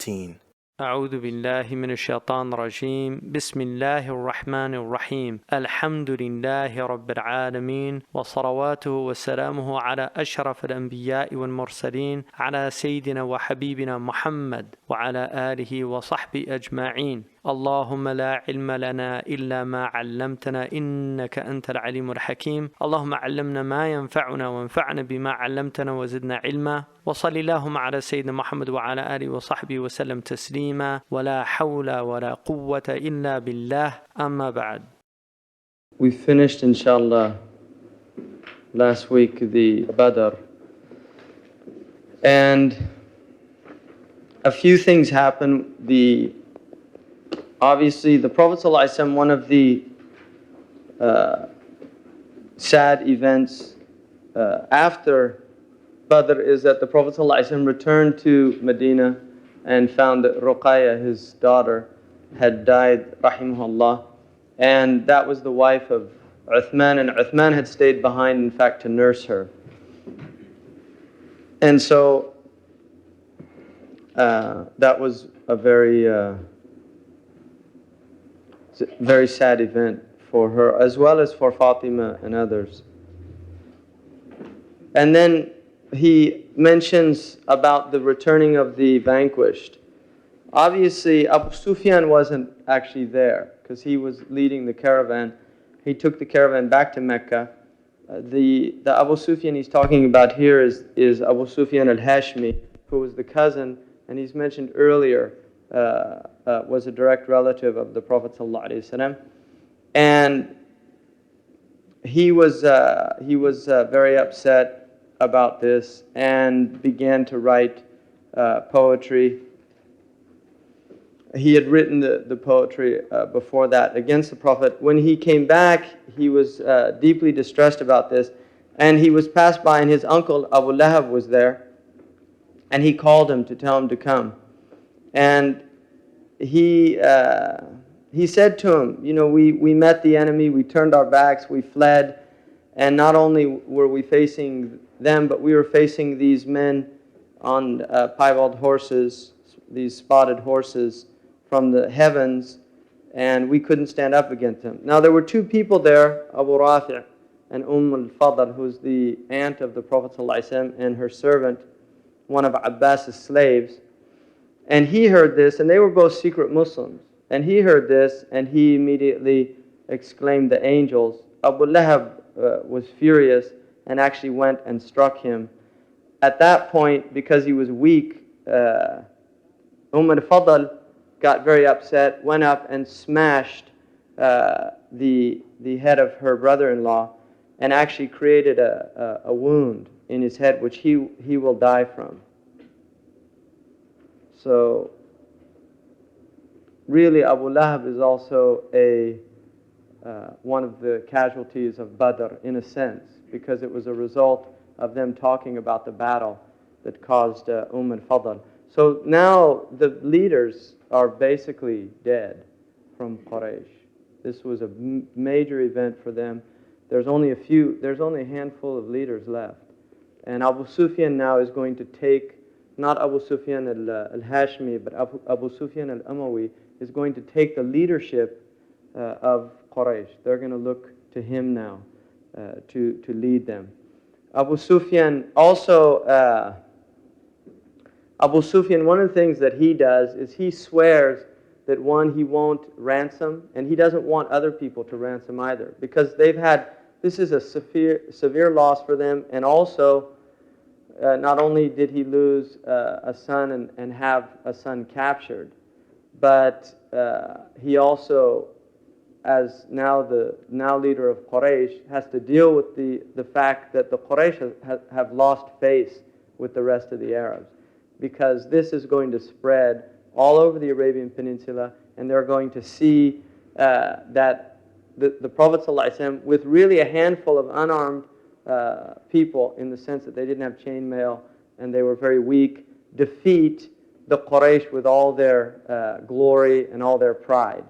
13. أعوذ بالله من الشيطان الرجيم. بسم الله الرحمن الرحيم. الحمد لله رب العالمين، وصلواته وسلامه على أشرف الأنبياء والمرسلين، على سيدنا وحبيبنا محمد وعلى آله وصحبه أجمعين. اللهم لا علم لنا إلا ما علمتنا إنك أنت العليم الحكيم. اللهم علمنا ما ينفعنا وانفعنا بما علمتنا وزدنا علما. وصل اللهم على سيدنا محمد وعلى آله وصحبه وسلم تسليما. ولا حول ولا قوة إلا بالله. أما بعد. We finished, inshallah, last week the Badr, and a few things happened. Obviously, the Prophet ﷺ, one of the sad events after Badr is that the Prophet ﷺ returned to Medina and found that Ruqayya, his daughter, had died, rahimahullah, and that was the wife of Uthman, and Uthman had stayed behind, in fact, to nurse her. And so that was a very sad event for her, as well as for Fatima and others. And then he mentions about the returning of the vanquished. Obviously, Abu Sufyan wasn't actually there because he was leading the caravan. He took the caravan back to Mecca. The Abu Sufyan he's talking about here is Abu Sufyan al-Hashmi, who was the cousin, and he's mentioned earlier, was a direct relative of the Prophet ﷺ. And he was very upset about this and began to write poetry. He had written the poetry before that against the Prophet. When he came back, he was deeply distressed about this, and he was passed by, and his uncle Abu Lahab was there, and he called him to tell him to come. And he said to him, you know, we met the enemy, we turned our backs, we fled, and not only were we facing them, but we were facing these men on piebald horses, these spotted horses from the heavens, and we couldn't stand up against them. Now there were two people there, Abu Rafi' and al-Fadl, who's the aunt of the Prophet ﷺ, and her servant, one of Abbas's slaves. And he heard this, and they were both secret Muslims. And he heard this, and he immediately exclaimed, the angels. Abu Lahab was furious and actually went and struck him. At that point, because he was weak, al-Fadl got very upset, went up and smashed the head of her brother-in-law, and actually created a wound in his head, which he will die from. So, really, Abu Lahab is also one of the casualties of Badr, in a sense, because it was a result of them talking about the battle that caused al-Fadl. So now the leaders are basically dead from Quraysh. This was a major event for them. There's only a handful of leaders left. And Abu Sufyan now is going to take, not Abu Sufyan al-Hashmi, but Abu Sufyan al-Umawi is going to take the leadership of Quraysh. They're going to look to him now to lead them. Abu Sufyan also, one of the things that he does is he swears that he won't ransom, and he doesn't want other people to ransom either, because this is a severe loss for them, and also not only did he lose a son and have a son captured, but he also, as now the leader of Quraysh, has to deal with the fact that the Quraysh have lost face with the rest of the Arabs, because this is going to spread all over the Arabian Peninsula, and they're going to see that the Prophet ﷺ, with really a handful of unarmed people, in the sense that they didn't have chainmail and they were very weak, defeat the Quraysh with all their glory and all their pride.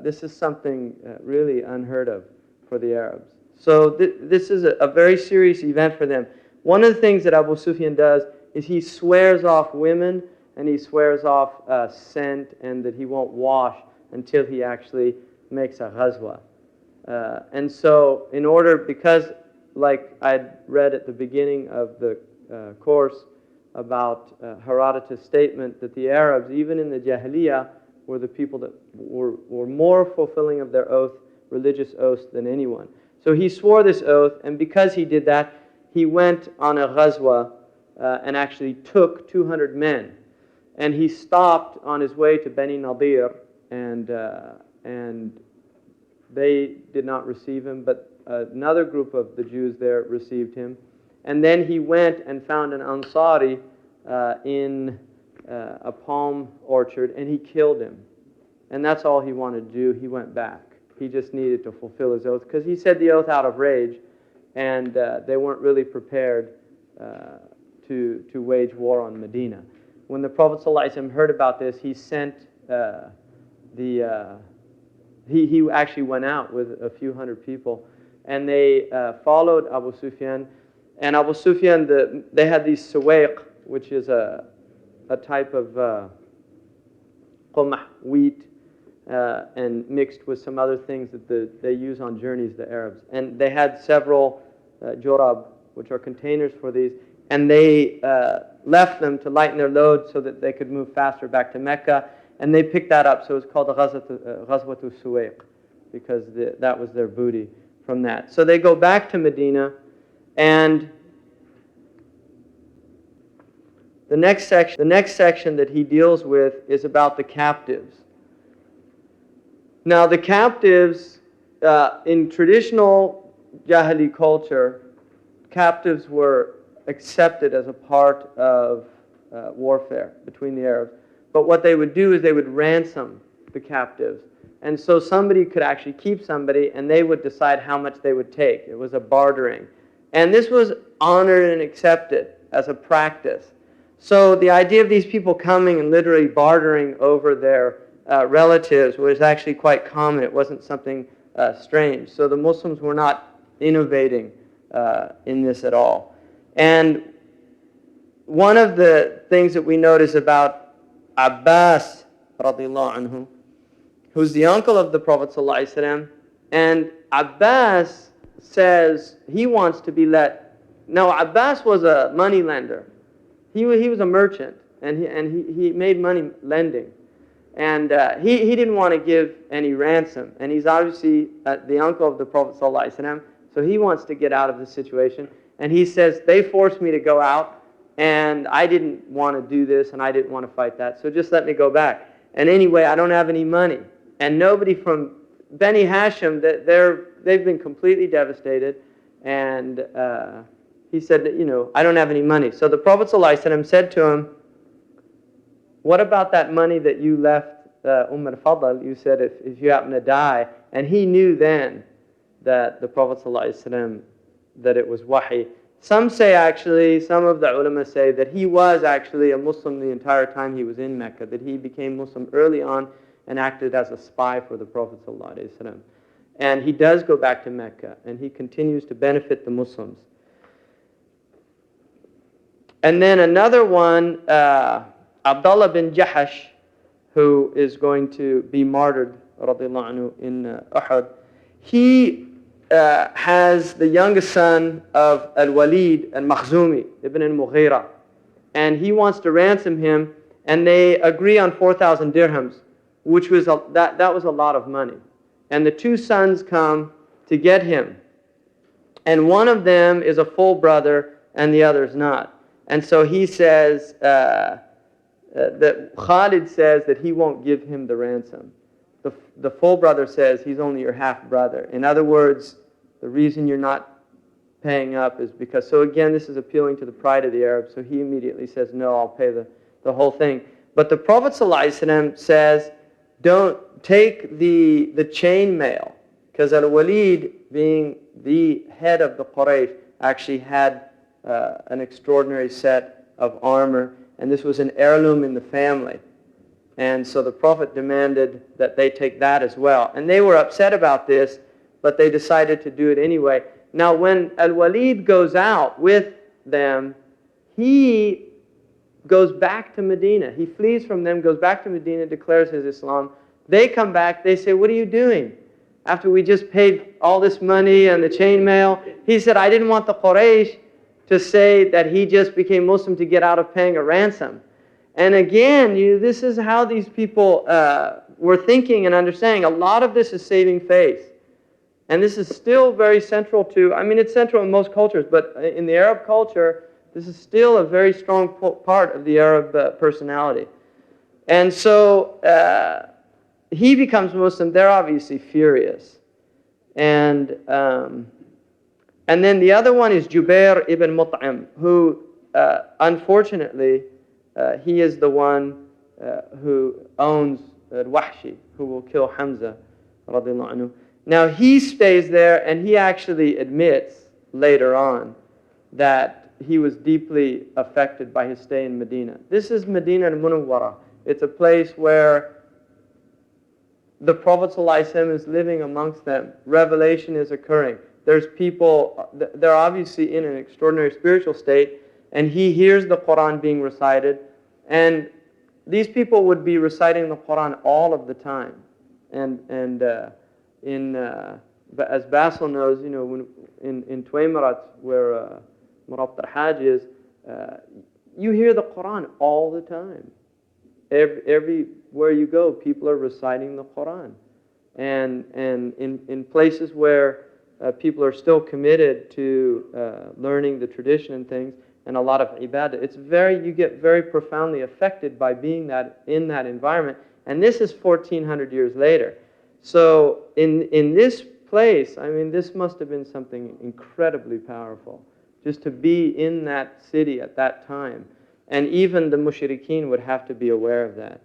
This is something really unheard of for the Arabs. So this is a very serious event for them. One of the things that Abu Sufyan does is he swears off women and he swears off scent and that he won't wash until he actually makes a ghazwa. And so because like I'd read at the beginning of the course about Herodotus' statement that the Arabs, even in the Jahiliyyah, were the people that were more fulfilling of their oath, religious oaths, than anyone. So he swore this oath, and because he did that, he went on a ghazwa and actually took 200 men. And he stopped on his way to Bani Nadir, and they did not receive him, but another group of the Jews there received him. And then he went and found an Ansari in a palm orchard, and he killed him. And that's all he wanted to do. He went back. He just needed to fulfill his oath, because he said the oath out of rage, and they weren't really prepared to wage war on Medina. When the Prophet ﷺ heard about this, he sent he actually went out with a few hundred people, and they followed Abu Sufyan. And Abu Sufyan, they had these suwaiq, which is a type of qumah, wheat, and mixed with some other things that they use on journeys, the Arabs. And they had several jorab, which are containers for these, and they left them to lighten their load so that they could move faster back to Mecca. And they picked that up, so it's called the Ghazwatu Suwaiq, because that was their booty from that. So they go back to Medina, and the next section that he deals with is about the captives. Now, the captives, in traditional Jahili culture, captives were accepted as a part of warfare between the Arabs. But what they would do is they would ransom the captives. And so somebody could actually keep somebody, and they would decide how much they would take. It was a bartering. And this was honored and accepted as a practice. So the idea of these people coming and literally bartering over their relatives was actually quite common. It wasn't something strange. So the Muslims were not innovating in this at all. And one of the things that we notice about Abbas, radiallahu anhu, who's the uncle of the Prophet ﷺ, and Abbas says he wants to be let. Now, Abbas was a money lender. He was a merchant, and he made money lending. And he didn't want to give any ransom. And he's obviously the uncle of the Prophet ﷺ, so he wants to get out of the situation. And he says, they forced me to go out, and I didn't want to do this, and I didn't want to fight that, so just let me go back. And anyway, I don't have any money. And nobody from Bani Hashim, they've been completely devastated. And he said, I don't have any money. So the Prophet ﷺ said to him, what about that money that you left al-Fadl? You said if you happen to die. And he knew then that the Prophet ﷺ, that it was wahi. Some of the ulama say that he was actually a Muslim the entire time he was in Mecca, that he became Muslim early on and acted as a spy for the Prophet ﷺ. And he does go back to Mecca, and he continues to benefit the Muslims. And then another one, Abdullah bin Jahash, who is going to be martyred radiallahu anhu, in Uhud, he has the youngest son of Al-Walid al-Makhzumi, ibn al-Mughira. And he wants to ransom him, and they agree on 4,000 dirhams, which was that was a lot of money. And the two sons come to get him. And one of them is a full brother, and the other is not. And so he says, that Khalid says that he won't give him the ransom. The full brother says he's only your half brother. In other words, the reason you're not paying up is because, so again, this is appealing to the pride of the Arabs. So he immediately says, no, I'll pay the whole thing. But the Prophet ﷺ says, don't take the chain mail, because Al-Walid, being the head of the Quraysh, actually had an extraordinary set of armor, and this was an heirloom in the family. And so the Prophet demanded that they take that as well. And they were upset about this, but they decided to do it anyway. Now when Al-Walid goes out with them, he goes back to Medina. He flees from them, goes back to Medina, declares his Islam. They come back, they say, what are you doing? After we just paid all this money and the chainmail. He said, I didn't want the Quraysh to say that he just became Muslim to get out of paying a ransom. And again, this is how these people were thinking and understanding. A lot of this is saving face. And this is still very central to, it's central in most cultures, but in the Arab culture, this is still a very strong part of the Arab personality. And so he becomes Muslim. They're obviously furious. And then the other one is Jubair ibn Mut'im, who unfortunately, he is the one who owns Wahshi, who will kill Hamza radiallahu anhu. Now he stays there, and he actually admits later on that he was deeply affected by his stay in Medina. This is Medina al-Munawwara. It's a place where the Prophet ﷺ is living amongst them. Revelation is occurring. There's people, they're obviously in an extraordinary spiritual state, and he hears the Quran being recited, and these people would be reciting the Quran all of the time. But as Basil knows, when in Tuaymarat, where Murabit al-Hajj is, you hear the Quran all the time. Everywhere you go, people are reciting the Quran. And in places where people are still committed to learning the tradition and things, and a lot of ibadah, you get very profoundly affected by being in that environment. And this is 1400 years later. So in this place, this must have been something incredibly powerful, just to be in that city at that time. And even the mushrikeen would have to be aware of that.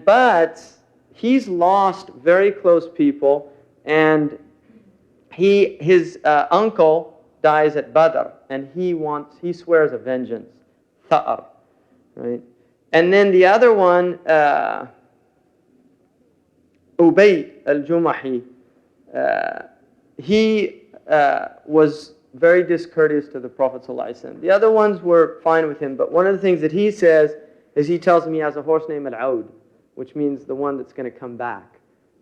But he's lost very close people, and his uncle dies at Badr, and he swears a vengeance, Tha'ar, right? And then the other one, Ubay al-Jumahi, he was very discourteous to the Prophet ﷺ. The other ones were fine with him, but one of the things that he says is he tells him he has a horse named Al-Aud, which means the one that's going to come back.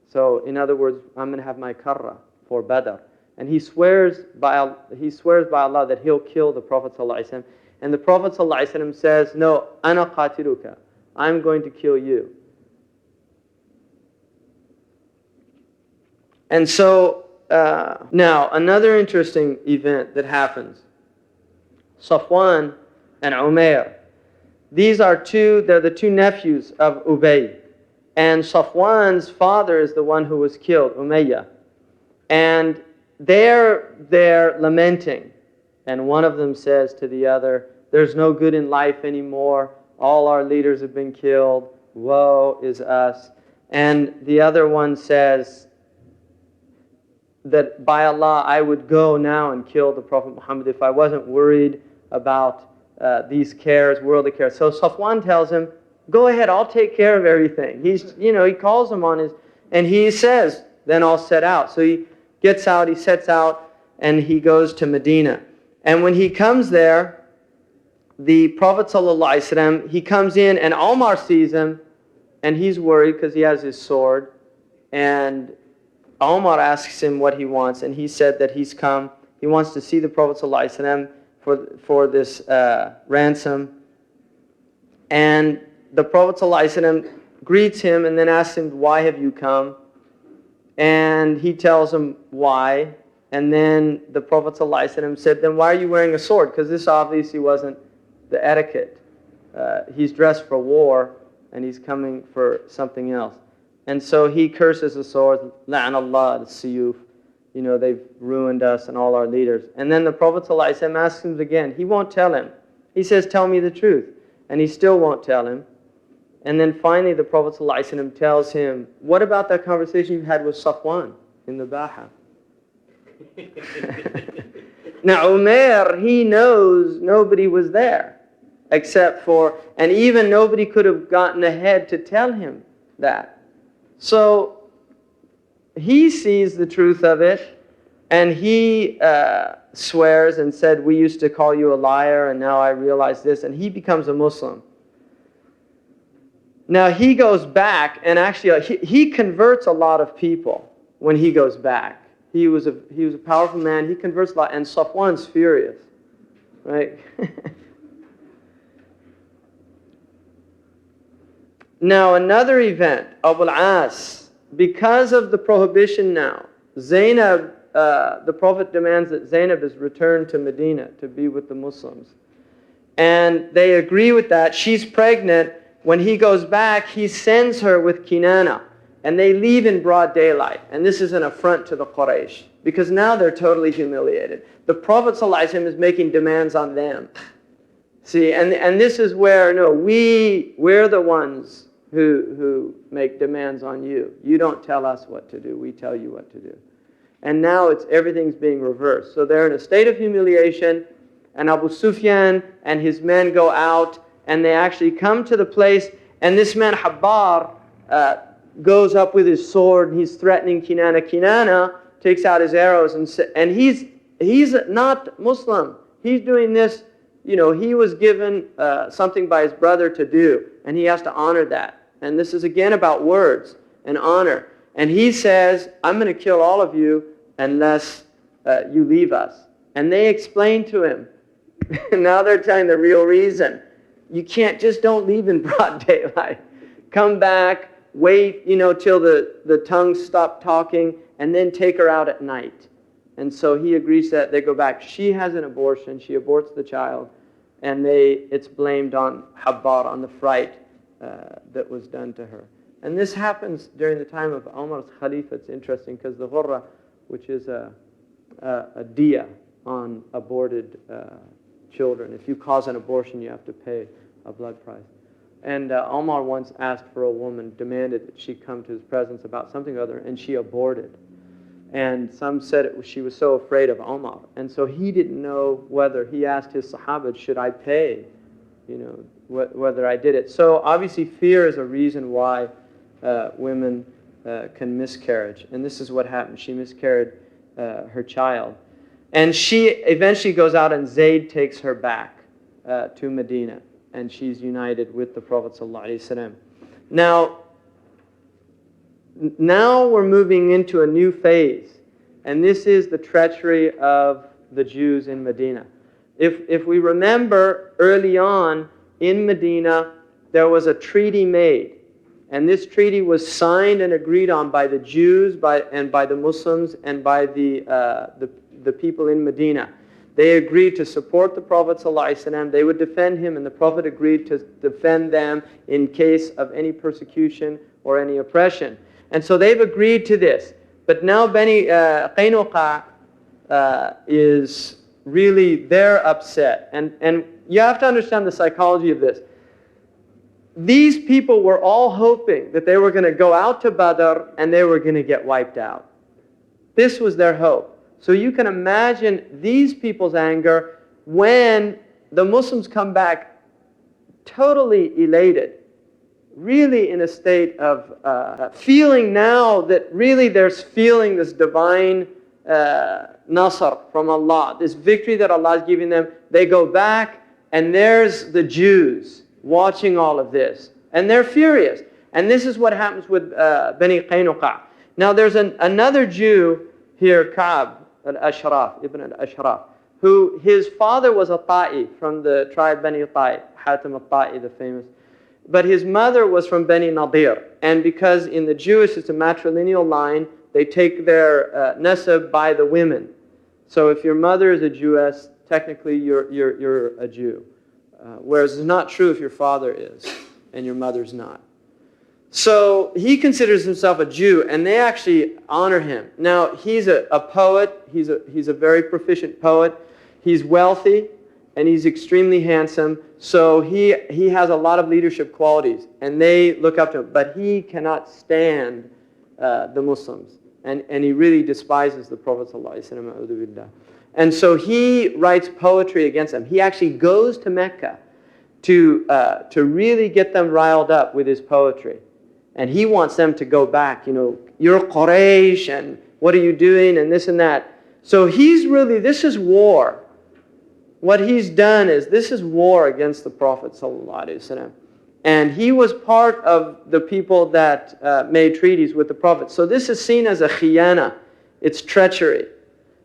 So in other words, I'm going to have my karra for Badr. And he swears by Allah that he'll kill the Prophet ﷺ. And the Prophet ﷺ says, no, ana qatiluka, I'm going to kill you. And so, now, another interesting event that happens. Safwan and Umair. They're the two nephews of Ubay. And Safwan's father is the one who was killed, Umayyah. And they're lamenting. And one of them says to the other, there's no good in life anymore. All our leaders have been killed. Woe is us. And the other one says that by Allah, I would go now and kill the Prophet Muhammad if I wasn't worried about these cares, worldly cares. So Safwan tells him, go ahead, I'll take care of everything. He calls him on and he says, then I'll set out. So he gets out, he sets out, and he goes to Medina. And when he comes there, the Prophet ﷺ, he comes in, and Omar sees him, and he's worried because he has his sword. And Omar asks him what he wants, and he said that he's come. He wants to see the Prophet ﷺ for this ransom. And the Prophet ﷺ greets him and then asks him, why have you come? And he tells him why. And then the Prophet ﷺ said, then why are you wearing a sword? Because this obviously wasn't the etiquette. He's dressed for war, and he's coming for something else. And so he curses the sword, La'an Allah al-Siyuf. They've ruined us and all our leaders. And then the Prophet ﷺ asks him again. He won't tell him. He says, tell me the truth. And he still won't tell him. And then finally the Prophet ﷺ tells him, what about that conversation you had with Safwan in the Baha? Now Umair, he knows nobody was there except for, and even nobody could have gotten ahead to tell him that. So he sees the truth of it, and he swears and said, we used to call you a liar and now I realize this, and he becomes a Muslim. Now he goes back and actually he converts a lot of people when he goes back. He was a powerful man, he converts a lot, and Safwan's furious, right? Now another event, Abu al-As, because of the prohibition now, Zainab, the Prophet demands that Zainab is returned to Medina to be with the Muslims. And they agree with that. She's pregnant. When he goes back, he sends her with Kinana. And they leave in broad daylight. And this is an affront to the Quraysh, because now they're totally humiliated. The Prophet ﷺ is making demands on them. See, and this is where, no, we're the ones who make demands on you. You don't tell us what to do. We tell you what to do. And now everything's being reversed. So they're in a state of humiliation, and Abu Sufyan and his men go out, and they actually come to the place, and this man Habbar goes up with his sword, and he's threatening Kinana. Kinana takes out his arrows, and he's not Muslim. He's doing this, he was given something by his brother to do, and he has to honor that. And this is again about words and honor. And he says, I'm going to kill all of you unless you leave us. And they explain to him. Now they're telling the real reason. You just don't leave in broad daylight. Come back, wait, till the tongues stop talking, and then take her out at night. And so he agrees that they go back. She has an abortion. She aborts the child. And it's blamed on Habbar, on the fright that was done to her. And this happens during the time of Umar's Khalifa. It's interesting because the ghurra, which is a diya on aborted children. If you cause an abortion, you have to pay a blood price. And Umar once asked for a woman, demanded that she come to his presence about something or other, and she aborted. And some said she was so afraid of Umar. And so he didn't know whether, he asked his Sahaba, should I pay? Whether I did it. So obviously fear is a reason why women can miscarriage. And this is what happened. She miscarried her child. And she eventually goes out, and Zayd takes her back to Medina. And she's united with the Prophet ﷺ. Now we're moving into a new phase. And this is the treachery of the Jews in Medina. If we remember early on in Medina, there was a treaty made. And this treaty was signed and agreed on by the Jews and by the Muslims and by the people in Medina. They agreed to support the Prophet ﷺ. They would defend him, and the Prophet agreed to defend them in case of any persecution or any oppression. And so they've agreed to this. But now Bani Qaynuqa is really, they're upset. And you have to understand the psychology of this. These people were all hoping that they were going to go out to Badr and they were going to get wiped out. This was their hope. So you can imagine these people's anger when the Muslims come back totally elated, really in a state of feeling now that really there's feeling this divine nasr from Allah, this victory that Allah is giving them. They go back, and there's the Jews watching all of this, and they're furious. And this is what happens with Bani Qaynuqa. Now there's another Jew here, Ka'b al-Ashraf, Ibn al-Ashraf, who his father was a Ta'i from the tribe Bani Ta'i, Hatim al-Ta'i, the famous. But his mother was from Bani Nadir. And because in the Jewish it's a matrilineal line, they take their nasab by the women. So if your mother is a Jewess, technically you're a Jew. Whereas it's not true if your father is and your mother's not. So he considers himself a Jew, and they actually honor him. Now he's a poet. He's a very proficient poet. He's wealthy, and he's extremely handsome. So he has a lot of leadership qualities, and they look up to him. But he cannot stand the Muslims, and he really despises the Prophet ﷺ. And so he writes poetry against them. He actually goes to Mecca to really get them riled up with his poetry. And he wants them to go back, you're Quraysh, and what are you doing, and this and that. So this is war. What he's done is, this is war against the Prophet ﷺ. And he was part of the people that made treaties with the Prophet. So this is seen as a khiyana. It's treachery,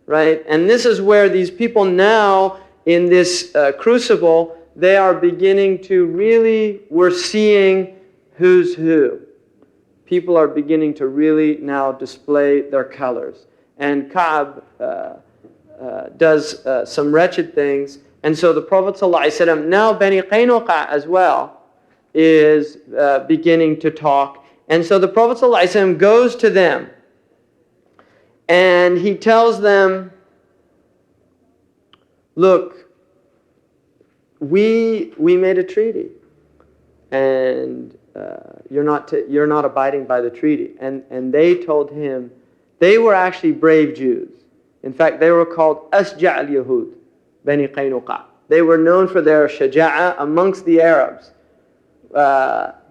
right? And this is where these people now, in this crucible, they are beginning to really, we're seeing who's who. People are beginning to really now display their colors. And Ka'b does some wretched things. And so the Prophet ﷺ, now Bani Qaynuqa as well, is beginning to talk. And so the Prophet ﷺ goes to them and he tells them, look, we made a treaty and you're not abiding by the treaty. And they told him, they were actually brave Jews. In fact, they were called Asja' al-Yahud, Bani Qaynuqa. They were known for their shaja'a amongst the Arabs,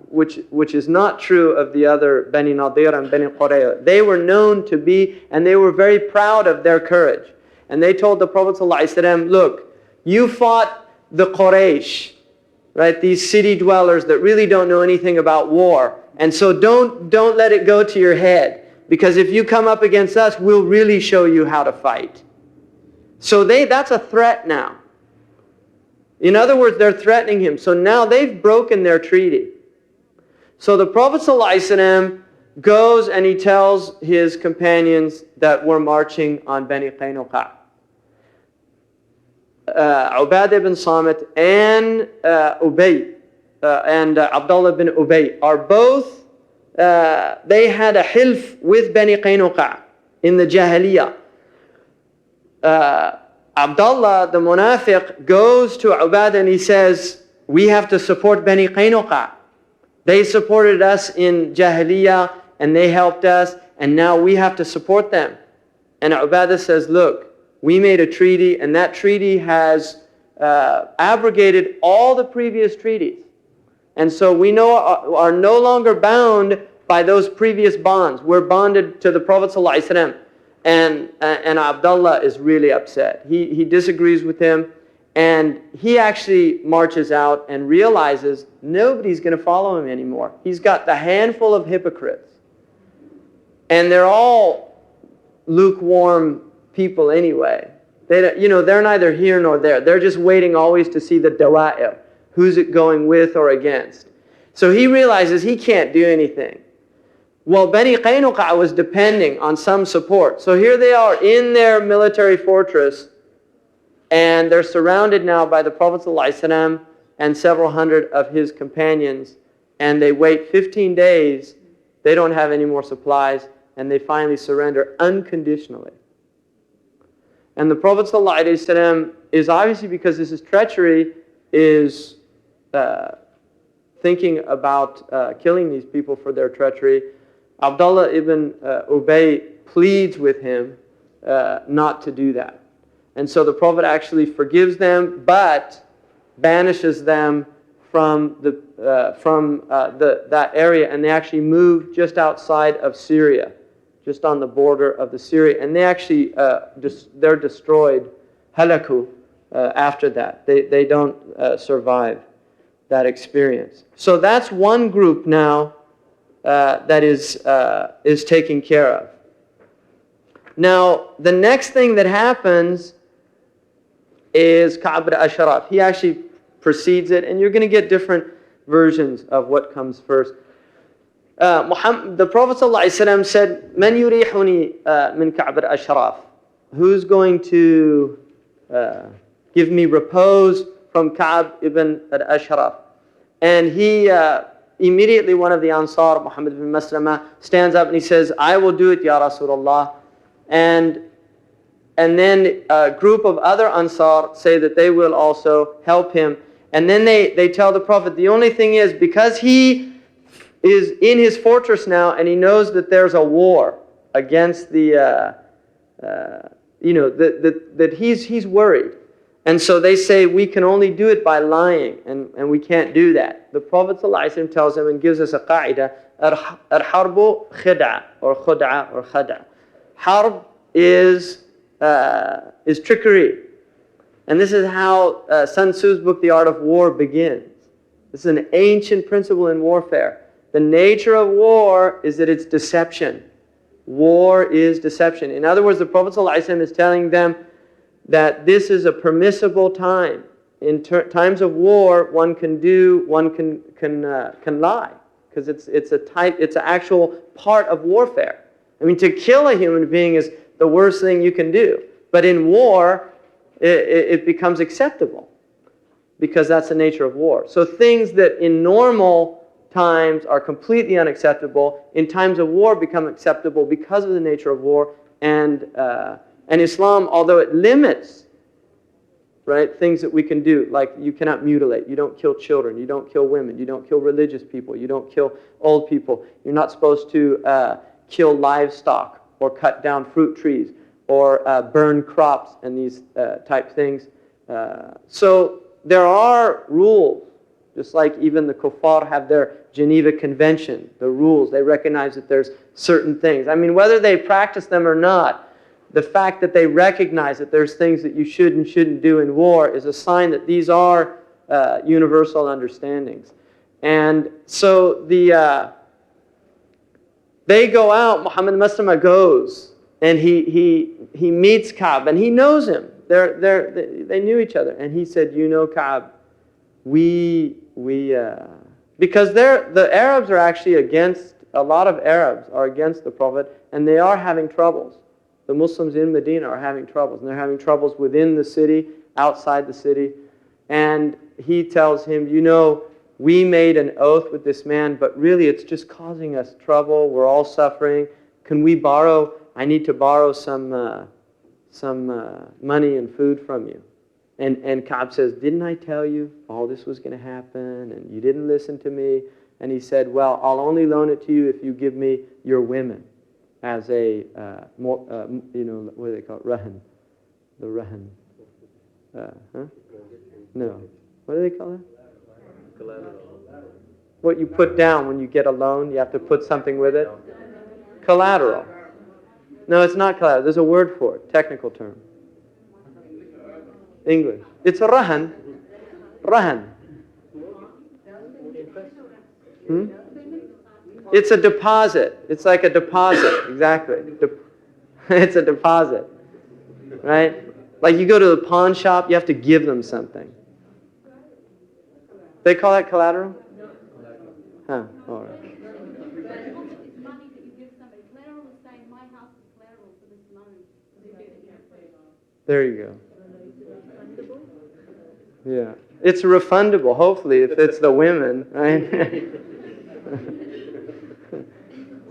which is not true of the other Bani Nadir and Bani Qurayza. They were known to be, and they were very proud of their courage. And they told the Prophet ﷺ, look, you fought the Quraysh, right? These city dwellers that really don't know anything about war. And so don't let it go to your head. Because if you come up against us, we'll really show you how to fight. So that's a threat now. In other words, they're threatening him. So now they've broken their treaty. So the Prophet ﷺ goes and he tells his companions that we're marching on Bani Qaynuqa. Ubadah ibn Samit and Ubay and Abdullah bin Ubay are both, they had a hilf with Bani Qaynuqa in the Jahiliyyah. Abdullah, the munafiq, goes to Ubadah and he says, we have to support Bani Qaynuqa. They supported us in Jahiliyyah and they helped us, and now we have to support them. And Ubadah says, look, we made a treaty, and that treaty has abrogated all the previous treaties. And so we are no longer bound by those previous bonds. We're bonded to the Prophet ﷺ. And Abdullah is really upset. He disagrees with him, and he actually marches out and realizes nobody's going to follow him anymore. He's got the handful of hypocrites. And they're all lukewarm people anyway. They're neither here nor there. They're just waiting always to see the dawa'ir. Who's it going with or against? So he realizes he can't do anything. Well, Bani Qaynuqa was depending on some support. So here they are in their military fortress, and they're surrounded now by the Prophet ﷺ and several hundred of his companions, and they wait 15 days. They don't have any more supplies, and they finally surrender unconditionally. And the Prophet ﷺ is, obviously because this is treachery, is thinking about killing these people for their treachery. Abdullah ibn Ubay pleads with him not to do that. And so the Prophet actually forgives them, but banishes them from that area, and they actually move just outside of Syria, just on the border of the Syria, and they actually they're destroyed, halaku, after that. They don't survive that experience. So that's one group now that is taken care of. Now, the next thing that happens is Ka'b al-Ashraf. He actually precedes it, and you're going to get different versions of what comes first. The Prophet ﷺ said, "Man yurihuni min Ka'b al-Ashraf?" Who's going to give me repose from Ka'b ibn al-Ashraf? And he immediately, one of the Ansar, Muhammad ibn Maslama, stands up and he says, "I will do it, Ya Rasulullah." And then a group of other Ansar say that they will also help him. And then they tell the Prophet, the only thing is, because he is in his fortress now and he knows that there's a war against that he's worried. And so they say, we can only do it by lying, and we can't do that. The Prophet ﷺ tells him and gives us a qa'idah, al-harbu khid'a, or khud'a, or khad'a. Harb is is trickery. And this is how Sun Tzu's book, The Art of War, begins. This is an ancient principle in warfare. The nature of war is that it's deception. War is deception. In other words, the Prophet ﷺ is telling them that this is a permissible time. In times of war, one can lie, because it's an actual part of warfare. I mean, to kill a human being is the worst thing you can do. But in war, it becomes acceptable, because that's the nature of war. So things that in normal times are completely unacceptable, in times of war become acceptable because of the nature of war. And Islam, although it limits, right, things that we can do, like you cannot mutilate, you don't kill children, you don't kill women, you don't kill religious people, you don't kill old people, you're not supposed to kill livestock or cut down fruit trees or burn crops and these type things. So there are rules, just like even the kuffar have their Geneva Convention, the rules. They recognize that there's certain things. I mean, whether they practice them or not, the fact that they recognize that there's things that you should and shouldn't do in war is a sign that these are universal understandings. And so they go out, Muhammad Maslama goes, and he meets Ka'b, and he knows him. They knew each other. And he said, you know, Ka'b, because the Arabs are actually against, a lot of Arabs are against the Prophet, and they are having troubles. The Muslims in Medina are having troubles, and they're having troubles within the city, outside the city. And he tells him, you know, we made an oath with this man, but really it's just causing us trouble. We're all suffering. Can we borrow? I need to borrow some money and food from you. And Ka'b says, didn't I tell you all this was going to happen, and you didn't listen to me? And he said, well, I'll only loan it to you if you give me your women as a, what do they call it? Rahan. The rahan. No. What do they call it? Collateral. What you put down when you get a loan, you have to put something with it. Collateral. No, it's not collateral. There's a word for it, technical term. English. It's a rahan. Rahan. It's a deposit. It's like a deposit. Exactly. It's a deposit. Right? Like you go to the pawn shop, you have to give them something. They call that collateral? Huh. All right. There you go. Yeah. It's refundable, hopefully, if it's the women, right?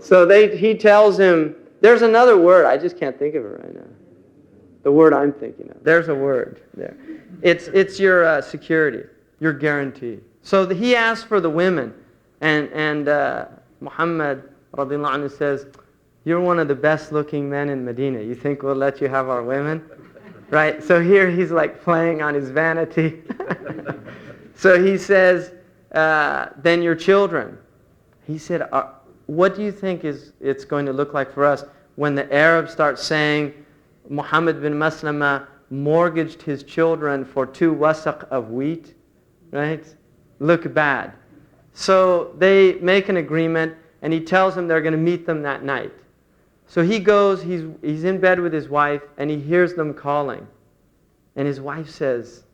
So he tells him, there's another word, I just can't think of it right now. The word I'm thinking of. There's a word there. It's your security, your guarantee. So he asks for the women, and Muhammad radiallahu anhu says, you're one of the best looking men in Medina. You think we'll let you have our women? Right? So here he's like playing on his vanity. So he says, then your children. He said, what do you think it's going to look like for us when the Arabs start saying Muhammad bin Maslama mortgaged his children for 2 wasaq of wheat? Right? Look bad. So they make an agreement, and he tells them they're going to meet them that night. So he goes, he's in bed with his wife, and he hears them calling. And his wife says,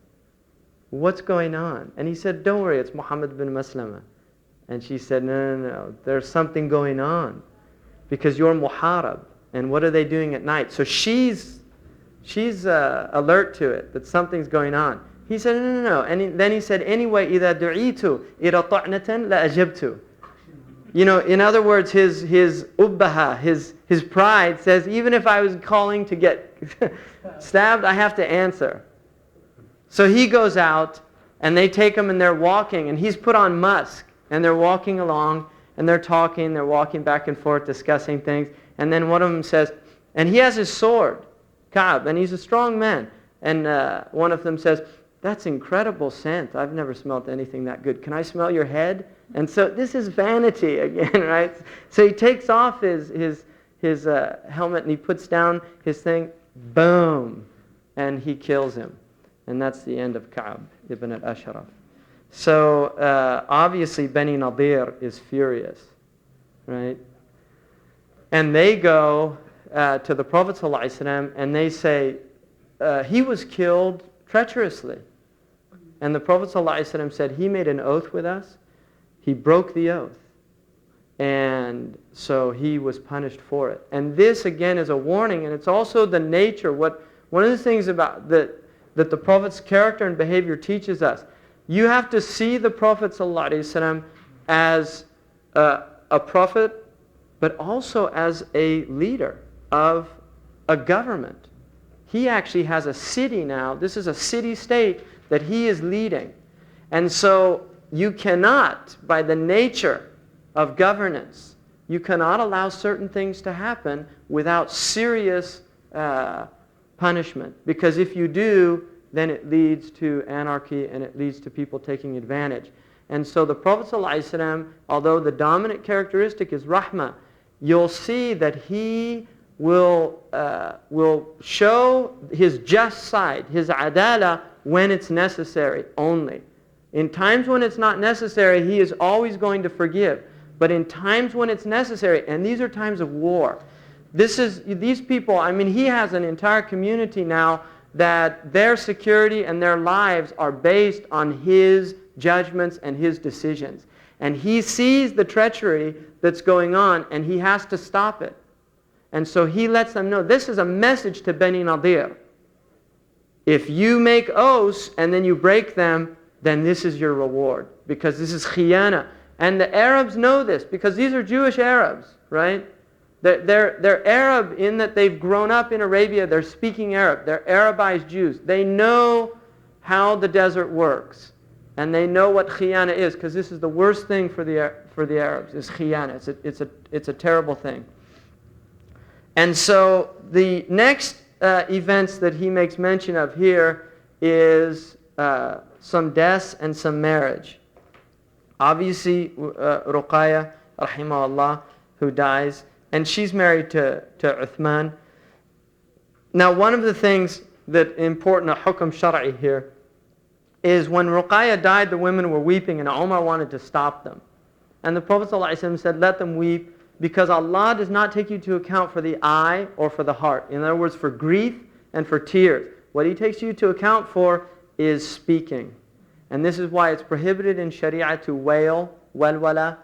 what's going on? And he said, don't worry, it's Muhammad bin Maslama. And she said, no, there's something going on. Because you're muharab. And what are they doing at night? So she's alert to it, that something's going on. He said, no. And then he said, anyway, إِذَا دُعِيتُ إِلَى طَعْنَةً لَأَجَبْتُ. You know, in other words, his ubbaha, his pride says, even if I was calling to get stabbed, I have to answer. So he goes out, and they take him, and they're walking, and he's put on musk, and they're walking along, and they're talking, they're walking back and forth, discussing things, and then one of them says, and he has his sword, Ka'b, and he's a strong man, and one of them says, that's incredible scent. I've never smelled anything that good. Can I smell your head? And so this is vanity again, right? So he takes off his helmet and he puts down his thing, boom, and he kills him. And that's the end of Ka'b ibn al-Ashraf. So obviously Bani Nadir is furious, right? And they go to the Prophet ﷺ and they say, he was killed treacherously. And the Prophet ﷺ said, he made an oath with us. He broke the oath. And so he was punished for it. And this again is a warning, and it's also the nature. One of the things about that the Prophet's character and behavior teaches us, you have to see the Prophet ﷺ as a prophet, but also as a leader of a government. He actually has a city now. This is a city-state that he is leading. And so you cannot, by the nature of governance, you cannot allow certain things to happen without serious punishment. Because if you do, then it leads to anarchy and it leads to people taking advantage. And so the Prophet ﷺ, although the dominant characteristic is rahmah, you'll see that he will show his just side, his adala, when it's necessary only. In times when it's not necessary, he is always going to forgive. But in times when it's necessary, and these are times of war, these people, I mean, he has an entire community now that their security and their lives are based on his judgments and his decisions. And he sees the treachery that's going on, and he has to stop it. And so he lets them know, this is a message to Bani Nadir. If you make oaths and then you break them, then this is your reward. Because this is khiyana. And the Arabs know this, because these are Jewish Arabs, right? They're Arab in that they've grown up in Arabia. They're speaking Arab. They're Arabized Jews. They know how the desert works. And they know what khiyana is, because this is the worst thing for the Arabs, is khiyana. It's a terrible thing. And so the next events that he makes mention of here is some deaths and some marriage. Obviously, Ruqayya, rahimahullah, who dies, and she's married to Uthman. Now, one of the things that important, a hukm shar'i here, is when Ruqayya died, the women were weeping, and Umar wanted to stop them. And the Prophet ﷺ said, let them weep, because Allah does not take you to account for the eye or for the heart. In other words, for grief and for tears. What He takes you to account for is speaking. And this is why it's prohibited in Sharia to wail, walwala,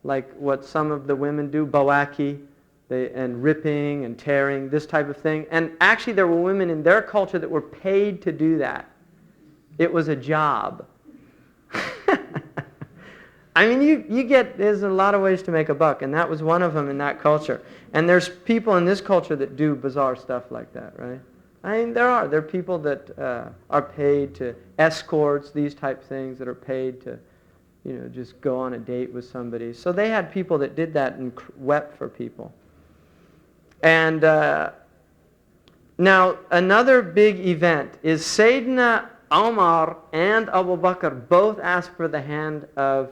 like what some of the women do, bawaki, and ripping and tearing, this type of thing. And actually there were women in their culture that were paid to do that. It was a job. I mean, there's a lot of ways to make a buck, and that was one of them in that culture. And there's people in this culture that do bizarre stuff like that, right? I mean, there are people that are paid to escorts, these type things, that are paid to, just go on a date with somebody. So they had people that did that and wept for people. And now another big event is Sayyidina Umar and Abu Bakr both asked for the hand of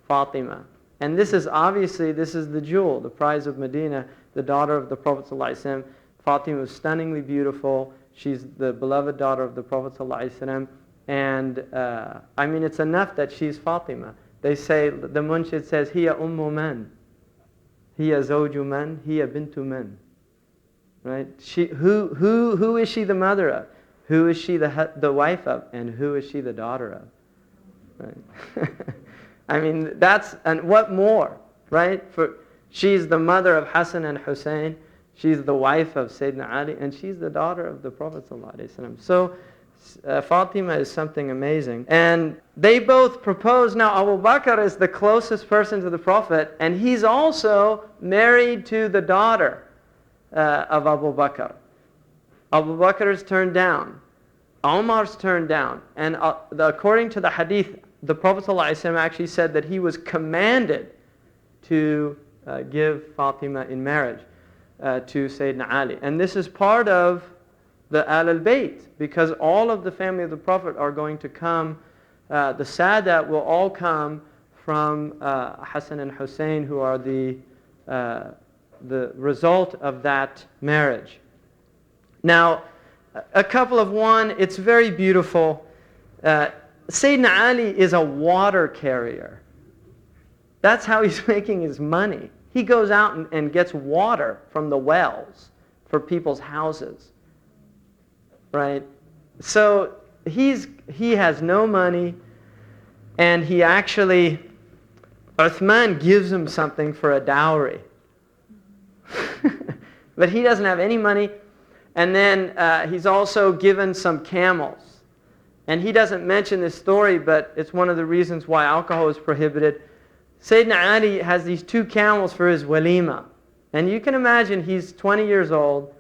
Fatima. And this is the jewel, the prize of Medina, the daughter of the Prophet ﷺ. Fatima was stunningly beautiful. She's the beloved daughter of the Prophet ﷺ. And I mean, it's enough that she's Fatima. They say, the Munshid says, Hiya ummu man, Hiya zawju man, Hiya bintu man. Right? Who is she the mother of? Who is she the wife of? And who is she the daughter of? Right? I mean, and what more, right? She's the mother of Hassan and Hussein. She's the wife of Sayyidina Ali, and she's the daughter of the Prophet ﷺ. So Fatima is something amazing. And they both propose. Now Abu Bakr is the closest person to the Prophet, and he's also married to the daughter of Abu Bakr. Abu Bakr is turned down. Umar's turned down. And according to the hadith, the Prophet ﷺ actually said that he was commanded to give Fatima in marriage to Sayyidina Ali. And this is part of the al-Bayt, because all of the family of the Prophet are going to come, the Sadat will all come from Hassan and Hussein, who are the result of that marriage. Now, a couple of one, it's very beautiful. Sayyidina Ali is a water carrier. That's how he's making his money. He goes out and gets water from the wells for people's houses, right? So he has no money, and he actually, Uthman gives him something for a dowry. But he doesn't have any money. And then he's also given some camels. And he doesn't mention this story, but it's one of the reasons why alcohol is prohibited. Sayyidina Ali has these 2 camels for his walima. And you can imagine he's 20 years old.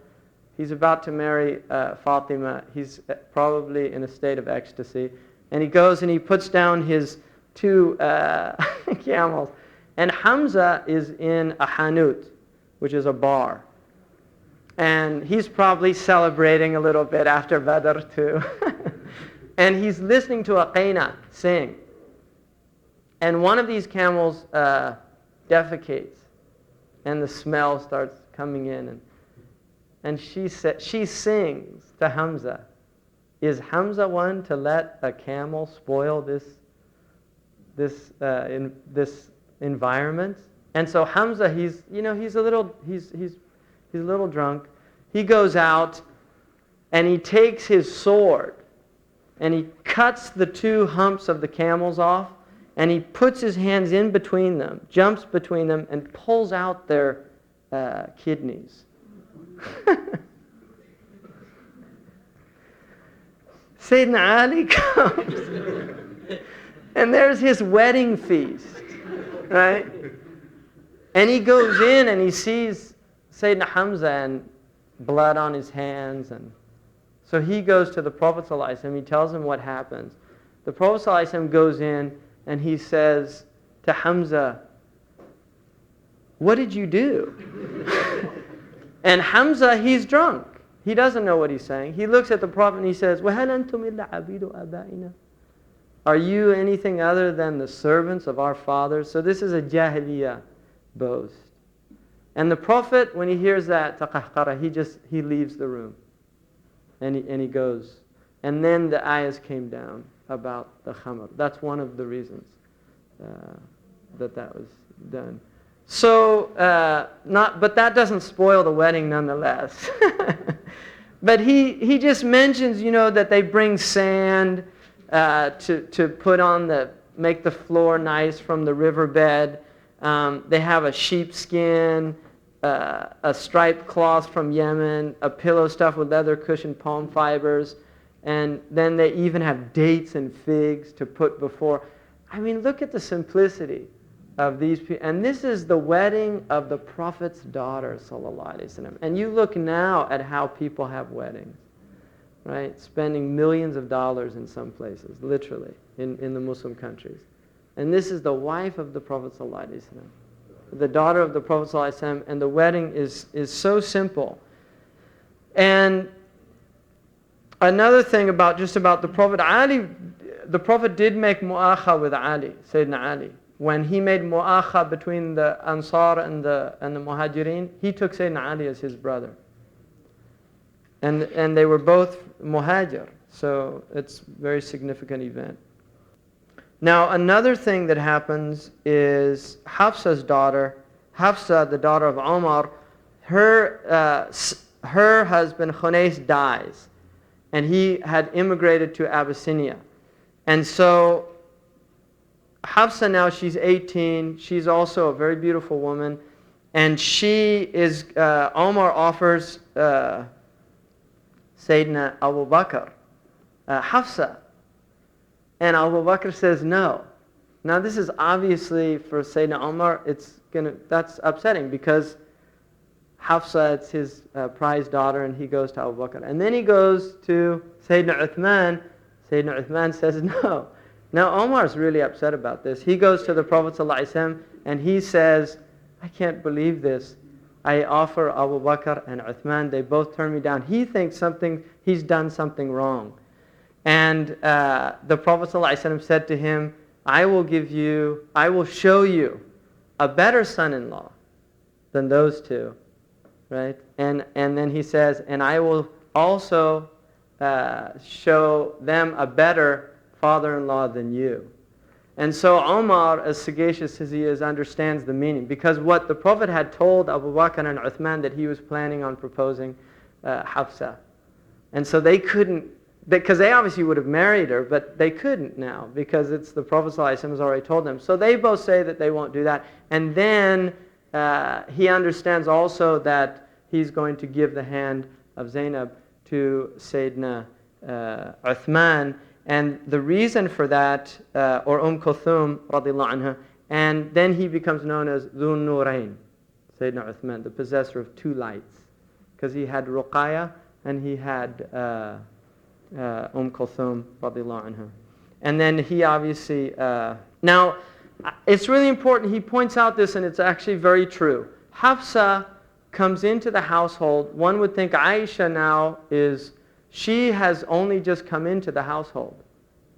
He's about to marry Fatima. He's probably in a state of ecstasy. And he goes and he puts down his 2 camels. And Hamza is in a hanut, which is a bar. And he's probably celebrating a little bit after Badr too. And he's listening to a qaina sing. And one of these camels defecates. And the smell starts coming in. And she sings to Hamza. Is Hamza one to let a camel spoil this environment? And so Hamza, he's a little drunk. He goes out and he takes his sword and he cuts the 2 humps of the camels off, and he puts his hands in between them, jumps between them, and pulls out their kidneys. Sayyidina Ali comes, and there's his wedding feast, right? And he goes in and he sees Sayyidina Hamza and blood on his hands. And so he goes to the Prophet ﷺ. He tells him what happens. The Prophet ﷺ goes in and he says to Hamza, "What did you do?" And Hamza, he's drunk. He doesn't know what he's saying. He looks at the Prophet and he says, وَهَلْ أَنْتُمْ إِلَّا عَبِيدُ آبَائِنَا? Are you anything other than the servants of our fathers? So this is a Jahiliyyah boast. And the Prophet, when he hears that, taqahqara, he leaves the room. And he goes. And then the ayahs came down about the khamr. That's one of the reasons that was done. So, but that doesn't spoil the wedding nonetheless. But he just mentions, that they bring sand to put on make the floor nice from the riverbed. They have a sheepskin, a striped cloth from Yemen, a pillow stuffed with leather cushioned palm fibers, and then they even have dates and figs to put before. I mean, look at the simplicity of these people. And this is the wedding of the Prophet's daughter, sallallahu alaihi wasallam. And you look now at how people have weddings, right? Spending millions of dollars in some places, literally, in the Muslim countries. And this is the wife of the Prophet sallallahu alaihi wasallam, the daughter of the Prophet sallallahu alaihi wasallam, and the wedding is so simple. And another thing about the Prophet, the Prophet did make mu'akha with Ali, Sayyidina Ali. When he made mu'akha between the Ansar and the Muhajirin, he took Sayyidina Ali as his brother. And they were both Muhajir, so it's a very significant event. Now, another thing that happens is Hafsa's daughter, Hafsa, the daughter of Omar, her husband Khunais dies, and he had immigrated to Abyssinia. And so Hafsa now, she's 18. She's also a very beautiful woman. And she is, Omar offers Sayyidina Abu Bakr, Hafsa. And Abu Bakr says no. Now this is obviously for Sayyidina Omar, that's upsetting because Hafsa, it's his prized daughter, and he goes to Abu Bakr. And then he goes to Sayyidina Uthman. Sayyidina Uthman says no. Now Omar's really upset about this. He goes to the Prophet ﷺ and he says, I can't believe this. I offer Abu Bakr and Uthman, they both turn me down. He thinks he's done something wrong. And the Prophet ﷺ said to him, I will show you a better son-in-law than those two. Right? And then he says, and I will also show them a better father-in-law than you. And so Umar, as sagacious as he is, understands the meaning. Because what the Prophet had told Abu Bakr and Uthman, that he was planning on proposing Hafsa. And so they couldn't, because they obviously would have married her, but they couldn't now, because it's the Prophet ﷺ has already told them. So they both say that they won't do that. And then he understands also that he's going to give the hand of Zainab to Sayyidina Uthman. And the reason for that, or Kulthum radiallahu anha, and then he becomes known as Dhun Nurayn, Sayyidina Uthman, the possessor of two lights. Because he had Ruqayya and he had Kulthum radiallahu anha. And then he obviously, now it's really important, he points out this, and it's actually very true. Hafsa comes into the household. One would think Aisha now she has only just come into the household,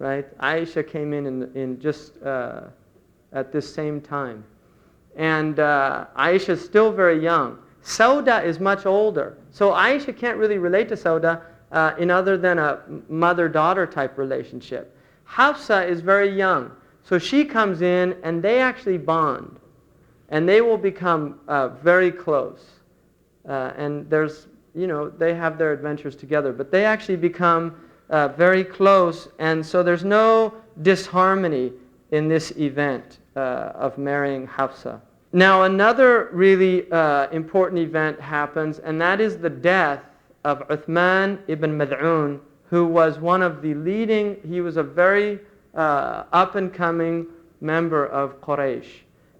right? Aisha came in just at this same time. And Aisha is still very young. Sauda is much older. So Aisha can't really relate to Sauda in other than a mother-daughter type relationship. Hafsa is very young. So she comes in and they actually bond. And they will become very close. And there's, they have their adventures together. But they actually become very close. And so there's no disharmony in this event of marrying Hafsa. Now another really important event happens, and that is the death of Uthman ibn Mad'un, who was one of the leading, he was a very up-and-coming member of Quraysh.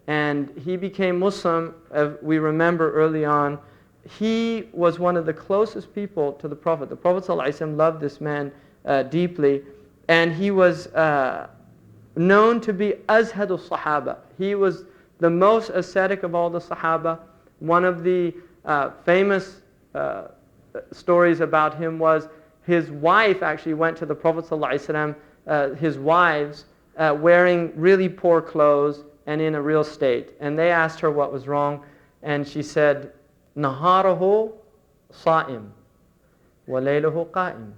And he became Muslim, as we remember early on. He was one of the closest people to the Prophet. The Prophet ﷺ loved this man deeply, and he was known to be Azhadu Sahaba. He was the most ascetic of all the Sahaba. One of the famous stories about him was his wife actually went to the Prophet ﷺ, his wives, wearing really poor clothes and in a real state. And they asked her what was wrong, and she said, Naharahu sa'im, wa layluhu qa'im.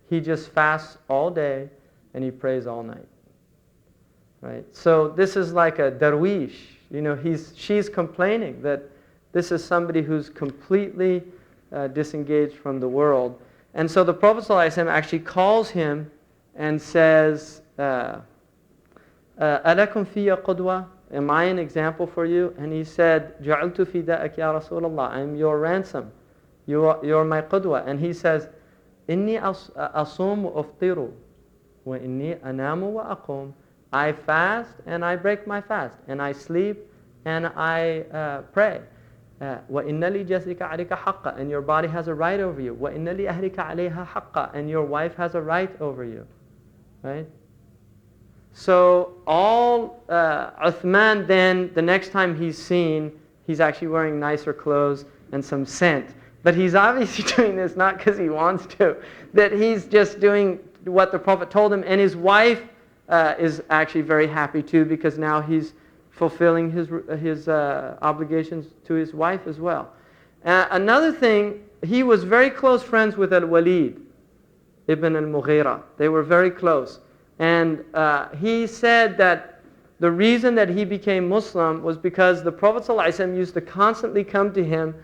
He just fasts all day and he prays all night. Right? So this is like a darwish. She's complaining that this is somebody who's completely disengaged from the world. And so the Prophet ﷺ actually calls him and says, Alakum fiya qudwa? Am I an example for you? And he said, Ja'altu fida'ak ya Rasulullah. I'm your ransom. You're my qudwa. And he says, Inni asum wa uftiru wa inni anamu wa aqum. I fast and I break my fast, and I sleep and I pray. وَإِنَّ لِجَسْدِكَ عَلَيْكَ حَقًّا, and your body has a right over you. وَإِنَّ لِأَهْلِكَ عَلَيْهَا حَقًّا, and your wife has a right over you. Right? So all Uthman then, the next time he's seen, he's actually wearing nicer clothes and some scent. But he's obviously doing this not because he wants to, that he's just doing what the Prophet told him, and his wife is actually very happy too, because now he's fulfilling his obligations to his wife as well. Another thing, he was very close friends with Al-Walid ibn al-Mughira. They were very close. And he said that the reason that he became Muslim was because the Prophet ﷺ used to constantly come to him,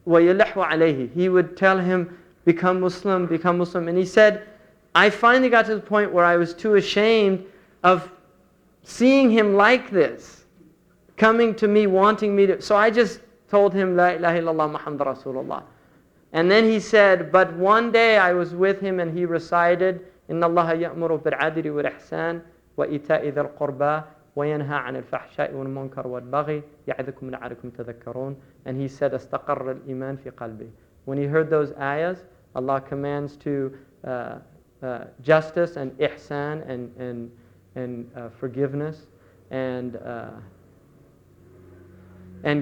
وَيَلَحْوَ عَلَيْهِ. He would tell him, become Muslim, become Muslim. And he said, I finally got to the point where I was too ashamed of seeing him like this, coming to me, wanting me to. So I just told him, La ilaha illallah Muhammad Rasulullah. And then he said, but one day I was with him and he recited, إِنَّ اللَّهَ يَأْمُرُ بِالْعَدْلِ وَالْإِحْسَانِ وَإِيتَاءِ ذِي الْقُرْبَى وَيَنْهَى عَنِ الْفَحْشَاءِ وَالْمُنكَرِ وَالْبَغْيِ يَعِظُكُمْ لَعَلَّكُمْ تَذَكَّرُونَ. And he said, أَسْتَقَرَّ الْإِيمَانِ فِي قَلْبِي. When he heard those ayahs, Allah commands to justice and ihsan and forgiveness and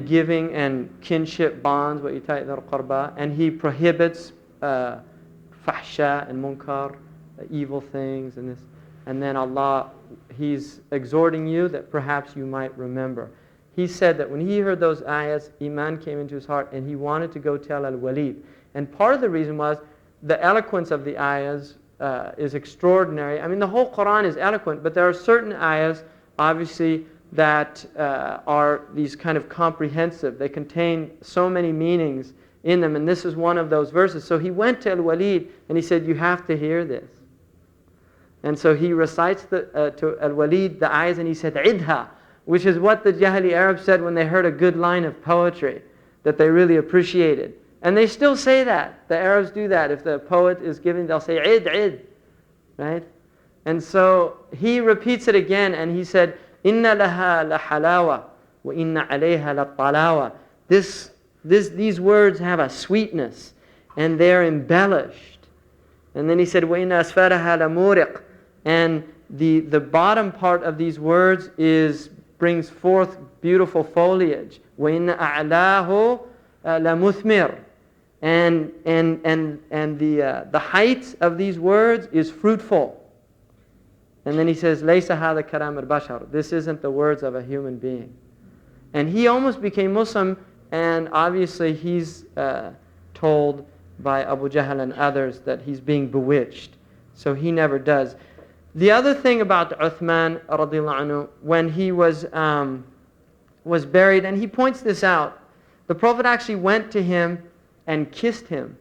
giving and kinship bonds, وَإِيتَاءِ ذِي الْقُرْبَى. And he prohibits fahsha and munkar, evil things and this. And then Allah, He's exhorting you that perhaps you might remember. He said that when he heard those ayahs, Iman came into his heart and he wanted to go tell Al-Walid. And part of the reason was the eloquence of the ayahs is extraordinary. I mean, the whole Quran is eloquent, but there are certain ayahs, obviously, that are these kind of comprehensive. They contain so many meanings in them, and this is one of those verses. So he went to Al-Walid and he said, you have to hear this. And so he recites to Al-Walid the ayahs, and he said, Idha, which is what the Jahili Arabs said when they heard a good line of poetry that they really appreciated. And they still say that. The Arabs do that. If the poet is giving, they'll say, Id, right? And so he repeats it again, and he said, Inna laha la halawa, wa inna alayha la talawa. These words have a sweetness, and they're embellished. And then he said, wa inna asfaraha la muriq. And the bottom part of these words brings forth beautiful foliage. Wa inna a'lahu la muthmir. And the height of these words is fruitful. And then he says, Laysa hadha kalam al-bashar. This isn't the words of a human being. And he almost became Muslim, and obviously he's told by Abu Jahl and others that he's being bewitched. So he never does. The other thing about Uthman radiallahu anhu, when he was buried, and he points this out, the Prophet actually went to him and kissed him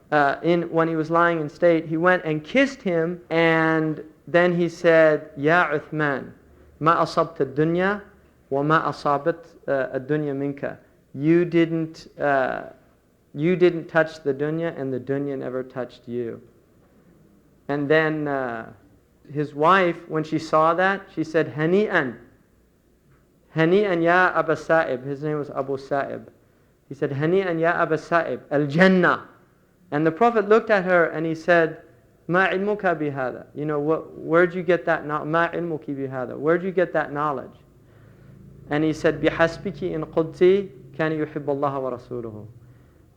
when he was lying in state. He went and kissed him, and then he said, Ya Uthman, ma asabta dunya wa ma asabat ad-dunya minka. You didn't touch the dunya, and the dunya never touched you. And then his wife, when she saw that, she said, Hani'an ya Aba Sa'ib. His name was Abu Sa'ib. He said, Hani'an ya Aba Sa'ib, al-Jannah. And the Prophet looked at her and he said, Ma ilmuka bihada. You know, where'd you get that knowledge? Ma ilmuki bihada. Where'd you get that knowledge? And he said, Bihasbiki in qudti kana yuhibbullaha wa rasuluhu.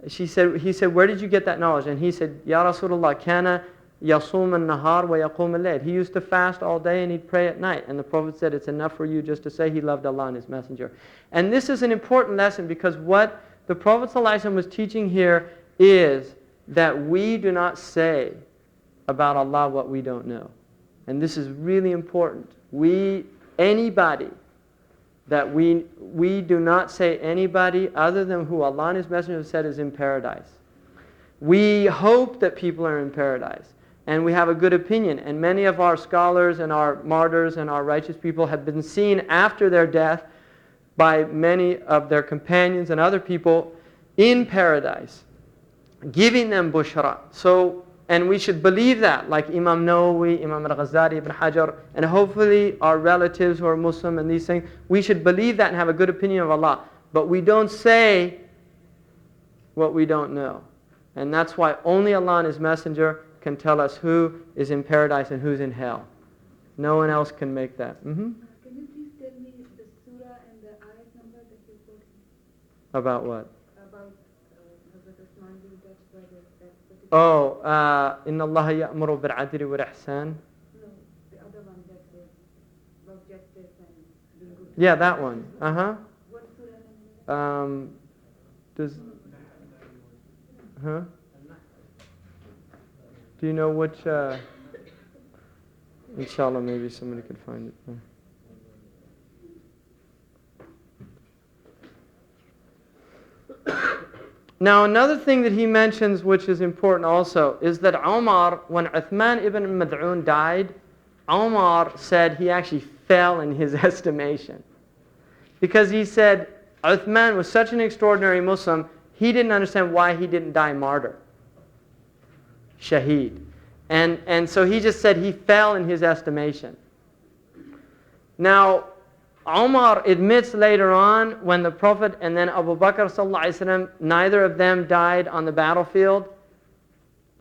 He said, where did you get that knowledge? And he said, Ya Rasulullah, kana yasum al-nahar wa yaqum al-layl. He used to fast all day and he'd pray at night. And the Prophet said, it's enough for you just to say he loved Allah and His Messenger. And this is an important lesson, because what the Prophet ___ was teaching here is that we do not say about Allah what we don't know. And this is really important. Anybody that we do not say anybody other than who Allah and His Messenger have said is in paradise. We hope that people are in paradise, and we have a good opinion. And many of our scholars and our martyrs and our righteous people have been seen after their death by many of their companions and other people in paradise, giving them bushra. And we should believe that, like Imam Nawawi, Imam al-Ghazali, Ibn Hajar, and hopefully our relatives who are Muslim and these things. We should believe that and have a good opinion of Allah. But we don't say what we don't know. And that's why only Allah and His Messenger can tell us who is in paradise and who's in hell. No one else can make that. Can you please tell me the surah and the ayat number that you put? About what? About Hazrat Usman being touched by that particular... Oh, إِنَّ اللَّهَ يَأْمُرُ بِالْعَدْلِ وَالْإِحْسَانِ. No, the other one that says about justice and being good. Yeah, that one. Uh-huh. What surah number? Does... Huh? Do you know which... Inshallah, maybe somebody could find it. Now, another thing that he mentions, which is important also, is that Umar, when Uthman ibn Mad'un died, Umar said he actually fell in his estimation. Because he said Uthman was such an extraordinary Muslim, he didn't understand why he didn't die martyr, shaheed. And so he just said he fell in his estimation. Now, Umar admits later on, when the Prophet and then Abu Bakr ﷺ, neither of them died on the battlefield,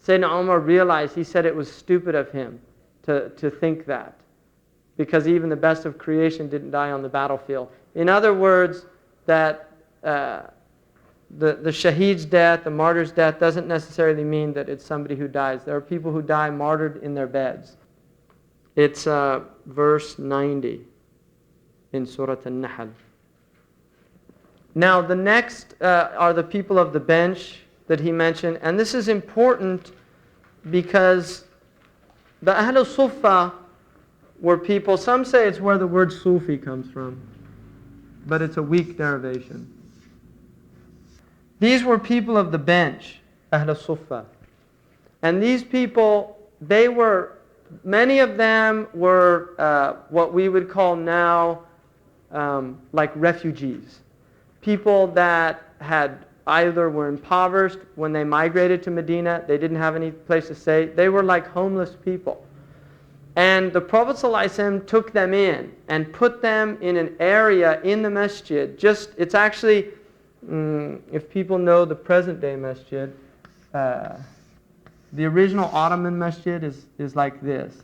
Sayyidina Umar realized, he said it was stupid of him to think that, because even the best of creation didn't die on the battlefield. In other words, that the shaheed's death, the martyr's death, doesn't necessarily mean that it's somebody who dies. There are people who die martyred in their beds. It's verse 90 in Surah An-Nahl. Now the next are the people of the bench that he mentioned, and this is important because the Ahl Sufa were people, some say it's where the word Sufi comes from, but it's a weak derivation. These were people of the bench, Ahl Sufa. And these people, many of them were what we would call now like refugees. People that had either were impoverished when they migrated to Medina, they didn't have any place to stay. They were like homeless people. And the Prophet ﷺ took them in and put them in an area in the masjid. It's actually, if people know the present day masjid, the original Ottoman masjid is like this.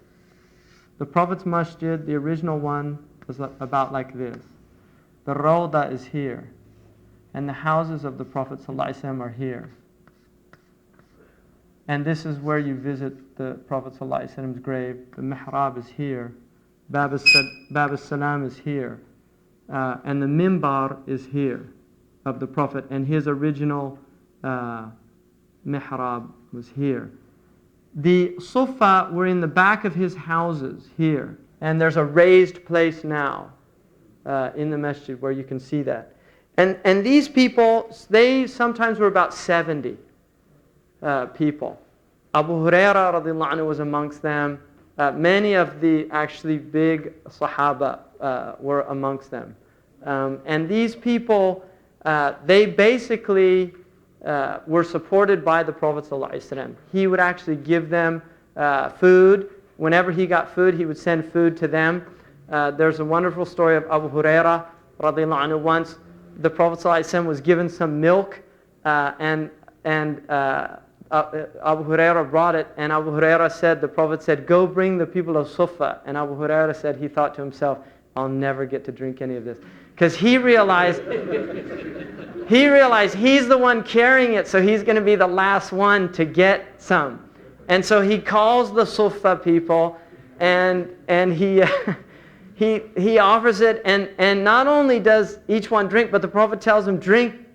The Prophet's masjid, the original one, was about like this. The Rawda is here. And the houses of the Prophet ﷺ are here. And this is where you visit the Prophet ﷺ's grave. The mihrab is here. Bab as-Salam is here. And the mimbar is here of the Prophet. And his original mihrab was here. The Sufa were in the back of his houses here. And there's a raised place now in the masjid where you can see that. And these people, they sometimes were about 70 people. Abu Huraira radiallahu anhu was amongst them. Many of the actually big Sahaba were amongst them. And these people, they basically were supported by the Prophet ﷺ. He would actually give them food. Whenever he got food, he would send food to them. There's a wonderful story of Abu Huraira radiallahu anhu. Once the Prophet ﷺ was given some milk, and Abu Huraira brought it, and Abu Huraira said, the Prophet said, "Go bring the people of Sufa." And Abu Huraira said, he thought to himself, "I'll never get to drink any of this." Because he realized he's the one carrying it, so he's going to be the last one to get some. And so he calls the Sufa people, and he he offers it, and not only does each one drink, but the Prophet tells them,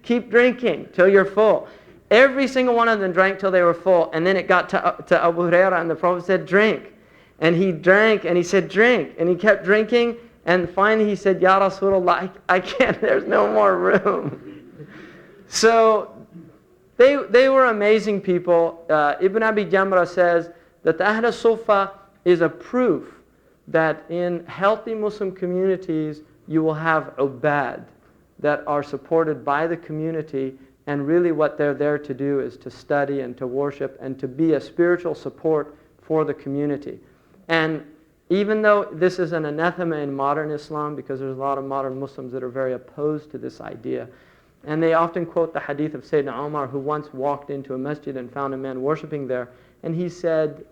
keep drinking till you're full. Every single one of them drank till they were full, and then it got to Abu Huraira, and the Prophet said, "Drink." And he drank, and he said, "Drink." And he kept drinking, and finally he said, "Ya Rasulullah, I can't, there's no more room." So they were amazing people. Ibn Abi Jamrah says that the Ahl Sufa is a proof that in healthy Muslim communities you will have ubad that are supported by the community, and really what they're there to do is to study and to worship and to be a spiritual support for the community. And even though this is an anathema in modern Islam, because there's a lot of modern Muslims that are very opposed to this idea, and they often quote the hadith of Sayyidina Umar, who once walked into a masjid and found a man worshiping there, and he said,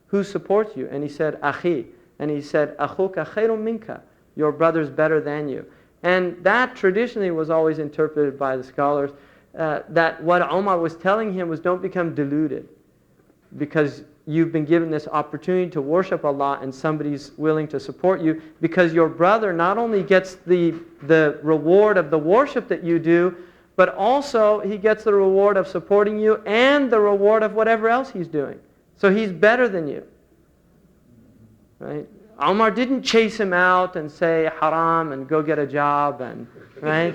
"Who supports you?" And he said, "Akhi." And he said, "Akhuka khayrun minka." Your brother's better than you. And that traditionally was always interpreted by the scholars, that what Umar was telling him was, don't become deluded, because you've been given this opportunity to worship Allah and somebody's willing to support you, because your brother not only gets the reward of the worship that you do, but also he gets the reward of supporting you and the reward of whatever else he's doing. So he's better than you. Right? Umar didn't chase him out and say haram and go get a job, and right?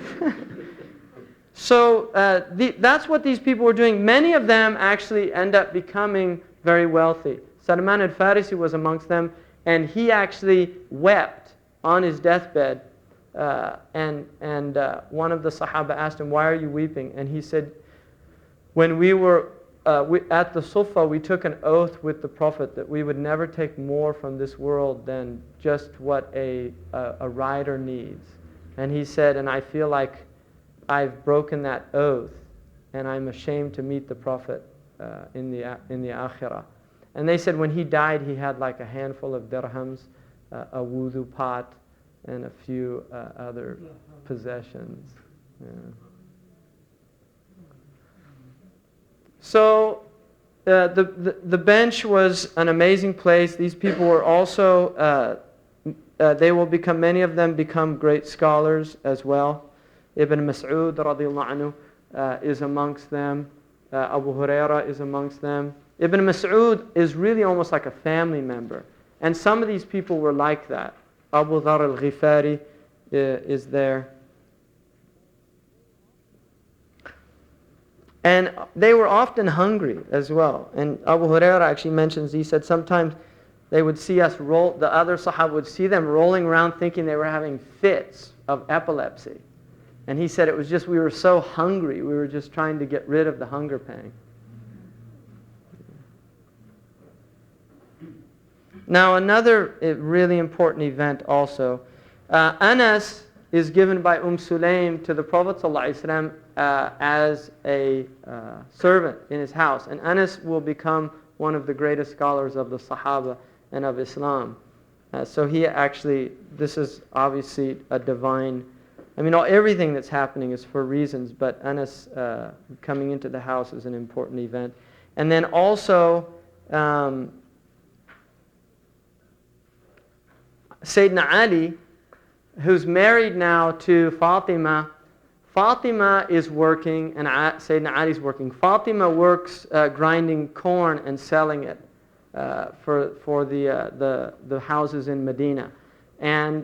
So that's what these people were doing. Many of them actually end up becoming very wealthy. Salman al-Farisi was amongst them, and he actually wept on his deathbed. And one of the Sahaba asked him, "Why are you weeping?" And he said, "When we were at the Sufa, we took an oath with the Prophet that we would never take more from this world than just what a rider needs." And he said, "And I feel like I've broken that oath, and I'm ashamed to meet the Prophet in the Akhirah." And they said when he died, he had like a handful of dirhams, a wudu pot, and a few other possessions. Yeah. So the bench was an amazing place. These people were also, many of them become great scholars as well. Ibn Mas'ud radiallahu anhu is amongst them. Abu Huraira is amongst them. Ibn Mas'ud is really almost like a family member. And some of these people were like that. Abu Dhar al-Ghifari is there. And they were often hungry as well. And Abu Hurairah actually mentions, he said sometimes they would see us roll, the other Sahaba would see them rolling around thinking they were having fits of epilepsy. And he said it was just we were so hungry, we were just trying to get rid of the hunger pang. Now another really important event also, Anas is given by Sulaym to the Prophet ﷺ as a servant in his house. And Anas will become one of the greatest scholars of the Sahaba and of Islam. So he actually, this is obviously a divine, everything that's happening is for reasons, but Anas coming into the house is an important event. And then also, Sayyidina Ali, who's married now to Fatima. Fatima is working and Sayyidina Ali is working. Fatima works grinding corn and selling it for the houses in Medina. And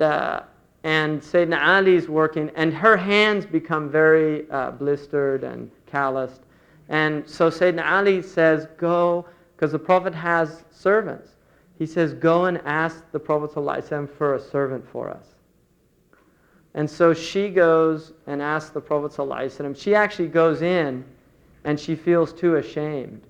Sayyidina Ali is working, and her hands become very blistered and calloused. And so Sayyidina Ali says, go, because the Prophet has servants. He says, go and ask the Prophet ﷺ for a servant for us. And so she goes and asks the Prophet ﷺ. She actually goes in and she feels too ashamed.